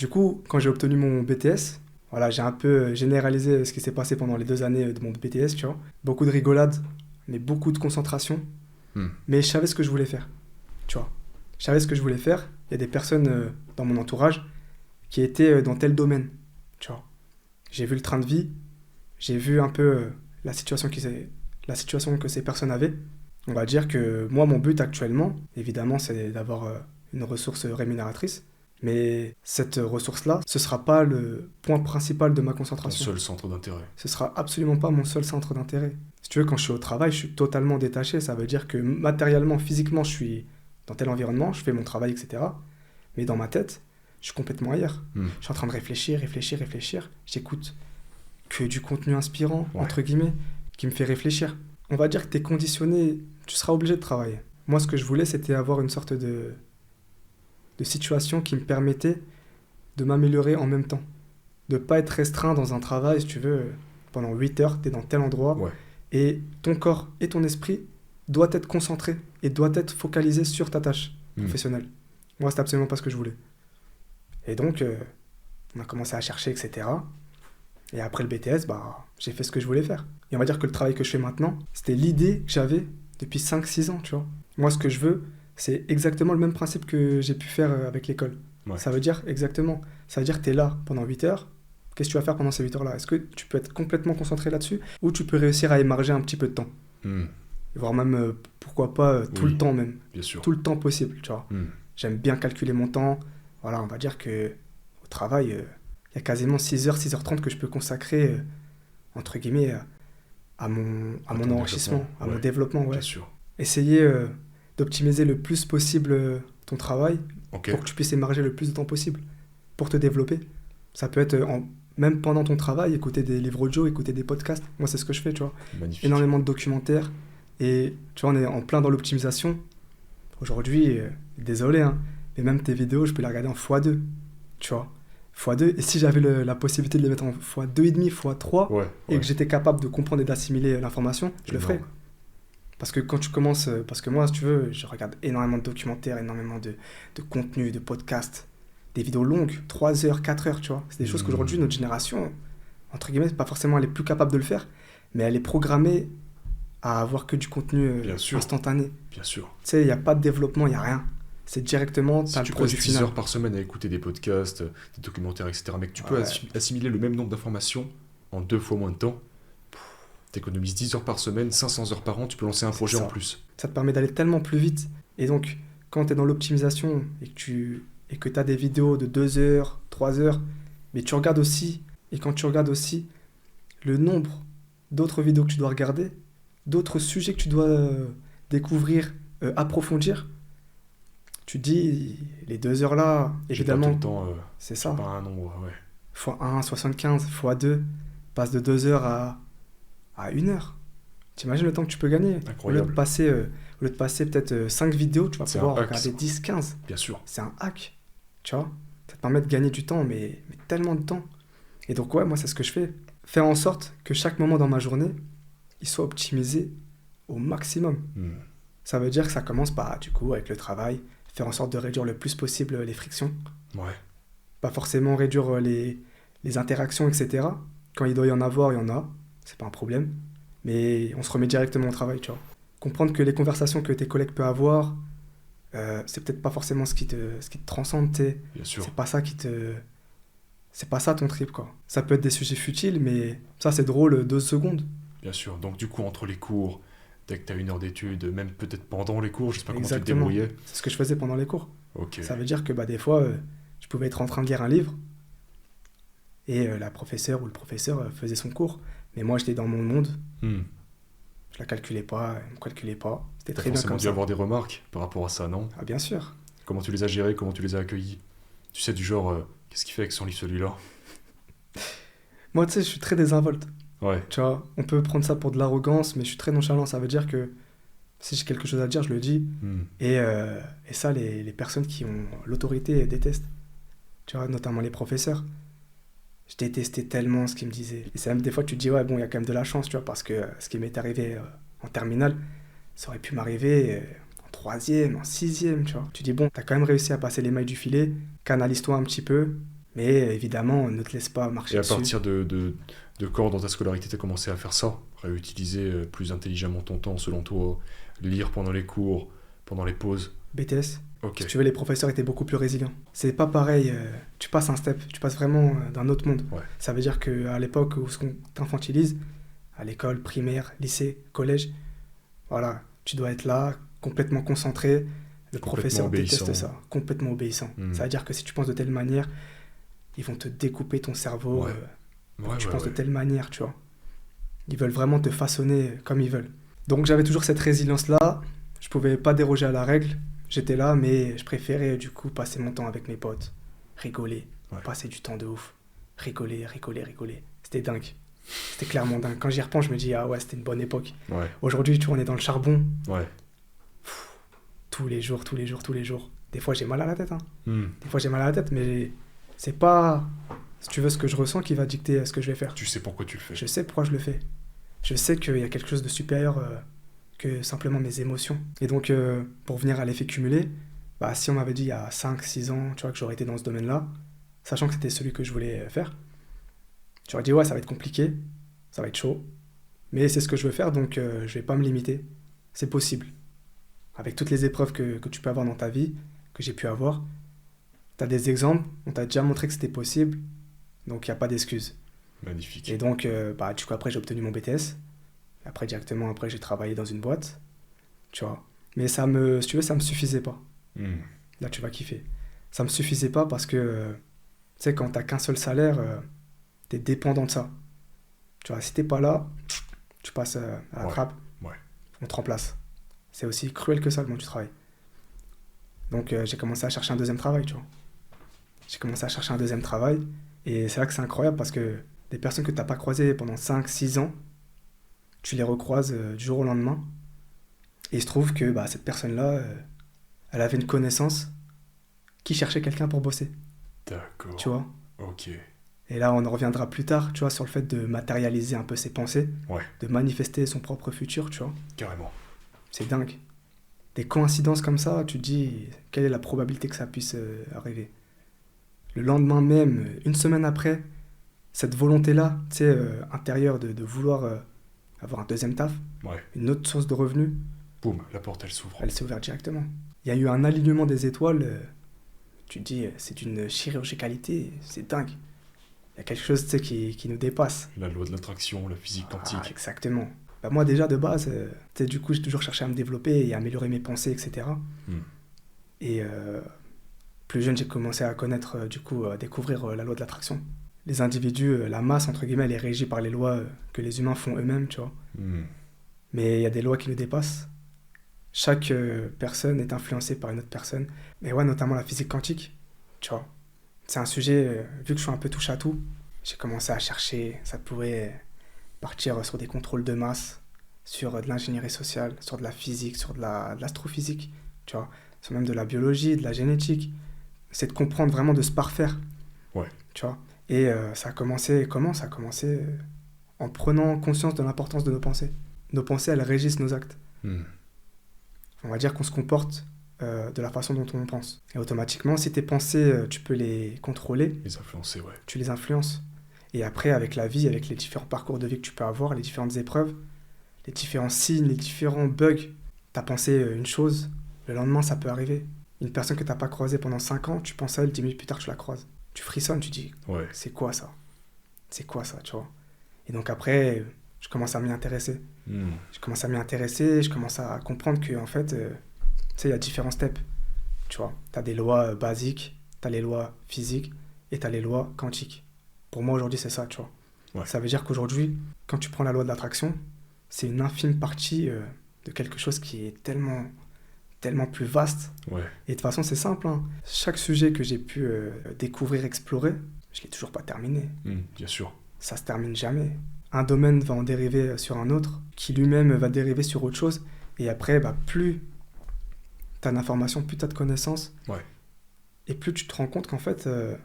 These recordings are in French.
Du coup, quand j'ai obtenu mon BTS, voilà, j'ai un peu généralisé ce qui s'est passé pendant les 2 années de mon BTS, tu vois. Beaucoup de rigolade, mais beaucoup de concentration. Hmm. Mais je savais ce que je voulais faire, tu vois. Je savais ce que je voulais faire. Il y a des personnes dans mon entourage qui étaient dans tel domaine, tu vois. J'ai vu le train de vie, j'ai vu un peu la situation que ces personnes avaient. On va dire que moi, mon but actuellement, évidemment, c'est d'avoir une ressource rémunératrice. Mais cette ressource-là, ce ne sera pas le point principal de ma Ton concentration. seul centre d'intérêt. Ce sera absolument pas mon seul centre d'intérêt. Si tu veux, quand je suis au travail, je suis totalement détaché. Ça veut dire que matériellement, physiquement, je suis dans tel environnement, je fais mon travail, etc. Mais dans ma tête, je suis complètement ailleurs. Hmm. Je suis en train de réfléchir. J'écoute que du contenu inspirant, Ouais. entre guillemets, qui me fait réfléchir. On va dire que tu es conditionné, tu seras obligé de travailler. Moi, ce que je voulais, c'était avoir une sorte de situation qui me permettait de m'améliorer en même temps. De pas être restreint dans un travail, si tu veux, pendant 8 heures, tu es dans tel endroit, Ouais. et ton corps et ton esprit doit être concentré et doit être focalisé sur ta tâche Hmm. professionnelle. Moi, c'était absolument pas ce que je voulais. Et donc, on a commencé à chercher, etc. Et après le BTS, j'ai fait ce que je voulais faire. Et on va dire que le travail que je fais maintenant, c'était l'idée que j'avais depuis 5-6 ans, tu vois. Moi, ce que je veux, c'est exactement le même principe que j'ai pu faire avec l'école. Ouais. Ça veut dire exactement. Ça veut dire que tu es là pendant 8 heures. Qu'est-ce que tu vas faire pendant ces 8 heures-là? Est-ce que tu peux être complètement concentré là-dessus ou tu peux réussir à émarger un petit peu de temps? Hmm. Voire même, pourquoi pas, tout Oui. le temps même. Bien sûr. Tout le temps possible, tu vois. Hmm. J'aime bien calculer mon temps. Voilà, on va dire que au travail, il y a quasiment 6h, 6h30 que je peux consacrer, entre guillemets, à mon ton enrichissement, développement. à mon Ouais. développement, ouais. Bien sûr. Essayer d'optimiser le plus possible ton travail Ok. pour que tu puisses émarger le plus de temps possible pour te développer. Ça peut être, même pendant ton travail, écouter des livres audio, écouter des podcasts. Moi, c'est ce que je fais, tu vois. Magnifique. Énormément de documentaires. Et tu vois, on est en plein dans l'optimisation. Aujourd'hui, désolé, hein, mais même tes vidéos, je peux les regarder en x2, tu vois. x2, et si j'avais la possibilité de les mettre en x2,5, x3, Ouais. et Ouais. que j'étais capable de comprendre et d'assimiler l'information, je le ferais. Énorme. Parce que quand tu commences, parce que moi, si tu veux, je regarde énormément de documentaires, énormément de contenu, de podcasts, des vidéos longues, 3 heures, 4 heures, tu vois. C'est des choses qu'aujourd'hui, notre génération, entre guillemets, pas forcément elle est plus capable de le faire, mais elle est programmée à avoir que du contenu Bien sûr. instantané. Bien sûr. Tu sais, il n'y a pas de développement, il n'y a rien. C'est directement, Si t'as le tu passes produit 10 final. heures par semaine à écouter des podcasts, des documentaires, etc., mais que tu peux Ouais. assimiler le même nombre d'informations en 2 fois moins de temps, t'économises 10 heures par semaine, 500 heures par an, tu peux lancer un C'est projet ça. en plus. Ça te permet d'aller tellement plus vite. Et donc, quand tu es dans l'optimisation et que tu as des vidéos de 2 heures, 3 heures, mais tu regardes aussi, et quand tu regardes aussi le nombre d'autres vidéos que tu dois regarder, d'autres sujets que tu dois découvrir, approfondir, tu te dis, les 2 heures là, J'ai pas tout évidemment, le temps, c'est j'ai ça. pas un nombre, ouais. x1, 75, x2, passe de 2 heures à 1 heure. T'imagines le temps que tu peux gagner? Incroyable. Au lieu de passer peut-être 5 vidéos, tu vas C'est pouvoir un hack, regarder ça. 10, 15. Bien sûr. C'est un hack, tu vois. Ça te permet de gagner du temps, mais tellement de temps. Et donc, ouais, moi, c'est ce que je fais. Faire en sorte que chaque moment dans ma journée, il soit optimisé au maximum. Hmm. Ça veut dire que ça commence par, du coup, avec le travail, faire en sorte de réduire le plus possible les frictions. Ouais. Pas forcément réduire les interactions, etc. Quand il doit y en avoir, il y en a. C'est pas un problème. Mais on se remet directement au travail, tu vois. Comprendre que les conversations que tes collègues peuvent avoir, c'est peut-être pas forcément ce qui te transcende, tu sais. Bien sûr. C'est pas ça ton trip, quoi. Ça peut être des sujets futiles, mais ça, c'est drôle 2 secondes. Bien sûr. Donc du coup, entre les cours, dès que t'as 1 heure d'études, même peut-être pendant les cours, je sais pas comment tu te Exactement. débrouillais. C'est ce que je faisais pendant les cours. Ok. Ça veut dire que des fois, je pouvais être en train de lire un livre et la professeure ou le professeur faisait son cours. Mais moi, j'étais dans mon monde. Hmm. Je la calculais pas, elle me calculait pas. C'était T'as très bien forcément comme dû ça. avoir des remarques par rapport à ça, non? Ah, bien sûr. Comment tu les as gérées, comment tu les as accueillies? Tu sais, du genre, qu'est-ce qu'il fait avec son livre celui-là? Moi, tu sais, je suis très désinvolte. Ouais. Tu vois, on peut prendre ça pour de l'arrogance, mais je suis très nonchalant. Ça veut dire que si j'ai quelque chose à dire, je le dis. Hmm. Et ça, les personnes qui ont l'autorité détestent. Tu vois, notamment les professeurs. Je détestais tellement ce qu'ils me disaient. Et c'est même des fois, tu te dis, ouais, bon, il y a quand même de la chance, tu vois, parce que ce qui m'est arrivé en terminale, ça aurait pu m'arriver en 3e, en 6e, tu vois. Tu dis, bon, t'as quand même réussi à passer les mailles du filet, canalise-toi un petit peu, Mais évidemment, ne te laisse pas marcher Et à dessus. partir de quand dans ta scolarité tu as commencé à faire ça? Réutiliser plus intelligemment ton temps selon toi, lire pendant les cours, pendant les pauses. BTS, Ok, si tu veux, les professeurs étaient beaucoup plus résilients. C'est pas pareil, tu passes un step, tu passes vraiment d'un autre monde. ouais, Ça veut dire qu'à l'époque où ce qu'on t'infantilise, à l'école, primaire, lycée, collège, voilà, tu dois être là, complètement concentré. Le Complètement professeur déteste obéissant. ça, complètement obéissant. Hmm. Ça veut dire que si tu penses de telle manière, ils vont te découper ton cerveau Ouais. pour Ouais, que tu ouais, penses de ouais. telle manière, tu vois. Ils veulent vraiment te façonner comme ils veulent. Donc j'avais toujours cette résilience-là, je pouvais pas déroger à la règle, j'étais là, mais je préférais du coup passer mon temps avec mes potes, rigoler, Ouais. passer du temps de ouf, rigoler, rigoler, rigoler. C'était dingue. C'était clairement dingue. Quand j'y repense, je me dis, ah ouais, c'était une bonne époque. Ouais, Aujourd'hui, tu vois, on est dans le charbon, ouais. tous les jours, tous les jours, tous les jours. Des fois, j'ai mal à la tête, hein. Hmm. Des fois, j'ai mal à la tête, mais c'est pas, si tu veux, ce que je ressens qui va dicter ce que je vais faire. Tu sais pourquoi tu le fais. Je sais pourquoi je le fais. Je sais qu'il y a quelque chose de supérieur que simplement mes émotions. Et donc, pour venir à l'effet cumulé, bah, si on m'avait dit il y a 5 6 ans, tu vois, que j'aurais été dans ce domaine-là, sachant que c'était celui que je voulais faire, j'aurais dit ouais, ça va être compliqué, ça va être chaud, mais c'est ce que je veux faire, donc je vais pas me limiter. C'est possible. Avec toutes les épreuves que tu peux avoir dans ta vie, que j'ai pu avoir, tu as des exemples, on t'a déjà montré que c'était possible, donc il n'y a pas d'excuse. Magnifique. Et donc, bah, du coup, après, j'ai obtenu mon BTS. Après, directement, après, j'ai travaillé dans une boîte, tu vois. Mais si tu veux, ça me suffisait pas. Hmm. Là, tu vas kiffer. Ça me suffisait pas parce que, tu sais, quand t'as qu'un seul salaire, t'es dépendant de ça. Tu vois, si t'es pas là, tu passes à la Ouais, trappe, ouais. on te remplace. C'est aussi cruel que ça, le monde du travail. Donc, j'ai commencé à chercher un deuxième travail, tu vois. J'ai commencé à chercher un deuxième travail. Et c'est là que c'est incroyable parce que des personnes que t'as pas croisées pendant 5 6 ans, tu les recroises du jour au lendemain. Et il se trouve que bah, cette personne-là, elle avait une connaissance qui cherchait quelqu'un pour bosser, tu D'accord. vois. Ok. Et là, on en reviendra plus tard, tu vois, sur le fait de matérialiser un peu ses pensées, Ouais, de manifester son propre futur, tu vois. carrément. C'est dingue. Des coïncidences comme ça, tu te dis, quelle est la probabilité que ça puisse arriver? Le lendemain même, une semaine après, cette volonté-là, tu sais, intérieure de vouloir avoir un deuxième taf, Ouais. une autre source de revenus, Boum, la porte, elle s'ouvre. elle s'est ouverte directement. Il y a eu un alignement des étoiles. Tu te dis, c'est d'une chirurgicalité, c'est dingue. Il y a quelque chose, tu sais, qui nous dépasse. La loi de l'attraction, la physique Ah, quantique. exactement. Bah, moi, déjà, de base, tu sais, du coup, j'ai toujours cherché à me développer et à améliorer mes pensées, etc. Hmm. Et plus jeune, j'ai commencé à connaître, du coup, à découvrir la loi de l'attraction. Les individus, la masse, entre guillemets, elle est régie par les lois que les humains font eux-mêmes, tu vois. Hmm. Mais il y a des lois qui nous dépassent. Chaque personne est influencée par une autre personne. Mais ouais, notamment la physique quantique, tu vois. C'est un sujet, vu que je suis un peu touche à tout, j'ai commencé à chercher, ça pouvait partir sur des contrôles de masse, sur de l'ingénierie sociale, sur de la physique, sur de l'astrophysique, tu vois, sur même de la biologie, de la génétique. C'est de comprendre vraiment, de se parfaire, Ouais. tu vois. Et ça a commencé, comment? Ça a commencé en prenant conscience de l'importance de nos pensées. Nos pensées, elles régissent nos actes. Hmm. On va dire qu'on se comporte de la façon dont on pense. Et automatiquement, si tes pensées, tu peux les contrôler, Les influencer, ouais. tu les influences. Et après, avec la vie, avec les différents parcours de vie que tu peux avoir, les différentes épreuves, les différents signes, les différents bugs, t'as pensé une chose, le lendemain, ça peut arriver. Une personne que t'as pas croisée pendant 5 ans, tu penses à elle, 10 minutes plus tard, tu la croises. Tu frissonnes, tu dis, Ouais. c'est quoi ça? C'est quoi ça, tu vois? Et donc après, je commence à m'y intéresser. Hmm. Je commence à m'y intéresser, je commence à comprendre que, en fait, tu sais, il y a différents steps. Tu vois, tu as des lois basiques, tu as les lois physiques et tu as les lois quantiques. Pour moi, aujourd'hui, c'est ça, tu vois. Ouais. Ça veut dire qu'aujourd'hui, quand tu prends la loi de l'attraction, c'est une infime partie de quelque chose qui est tellement, tellement plus vaste. Ouais. Et de toute façon, c'est simple, hein. Chaque sujet que j'ai pu découvrir, explorer, je l'ai toujours pas terminé. Hmm. Bien sûr. Ça se termine jamais. Un domaine va en dériver sur un autre, qui lui-même va dériver sur autre chose. Et après, bah, plus tu as d'informations, plus tu as de connaissances. Ouais. Et plus tu te rends compte qu'en fait, ils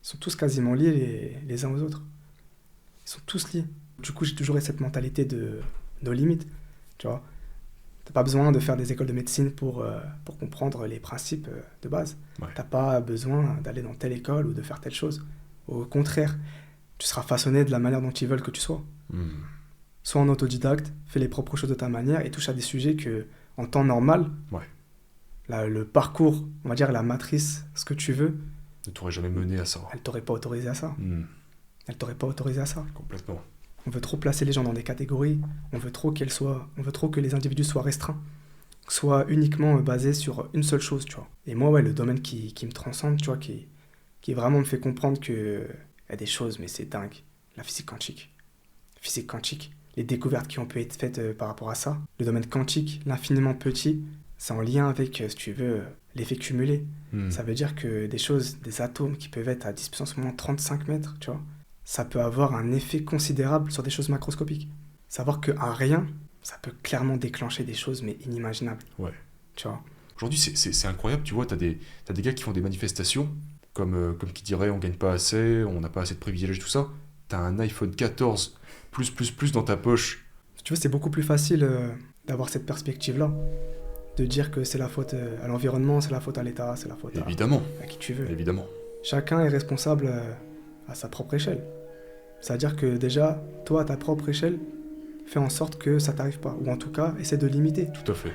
sont tous quasiment liés les uns aux autres. Ils sont tous liés. Du coup, j'ai toujours eu cette mentalité de nos limites. Tu vois, T'as pas besoin de faire des écoles de médecine pour comprendre les principes de base. Ouais. T'as pas besoin d'aller dans telle école ou de faire telle chose. Au contraire, tu seras façonné de la manière dont ils veulent que tu sois. Sois en autodidacte, fais les propres choses de ta manière et touche à des sujets que, en temps normal, Ouais. le parcours, on va dire la matrice, ce que tu veux, Ne t'aurais jamais mené à ça. elle t'aurait pas autorisé à ça. Elle t'aurait pas autorisé à ça. Complètement. On veut trop placer les gens dans des catégories, on veut trop que les individus soient restreints, soient uniquement basés sur une seule chose, tu vois. Et moi, ouais, le domaine qui me transcende, tu vois, qui vraiment me fait comprendre que y a des choses, mais c'est dingue. La physique quantique. Physique quantique, les découvertes qui ont pu être faites par rapport à ça. Le domaine quantique, l'infiniment petit, c'est en lien avec, si tu veux, l'effet cumulé. Ça veut dire que des choses, des atomes qui peuvent être à 10 puissance moins 35 mètres, tu vois, ça peut avoir un effet considérable sur des choses macroscopiques. Savoir qu'un rien, ça peut clairement déclencher des choses, mais inimaginables. Ouais. Tu vois. Aujourd'hui, c'est incroyable, tu vois, t'as des gars qui font des manifestations, comme qui diraient on gagne pas assez, on n'a pas assez de privilèges, tout ça. T'as un iPhone 14 plus dans ta poche. Si tu veux, c'est beaucoup plus facile d'avoir cette perspective-là. De dire que c'est la faute à l'environnement, c'est la faute à l'État, c'est la faute Évidemment. à qui tu veux. Évidemment. Chacun est responsable à sa propre échelle. C'est-à-dire que déjà, toi, à ta propre échelle, fais en sorte que ça t'arrive pas. Ou en tout cas, essaie de limiter. Tout à fait.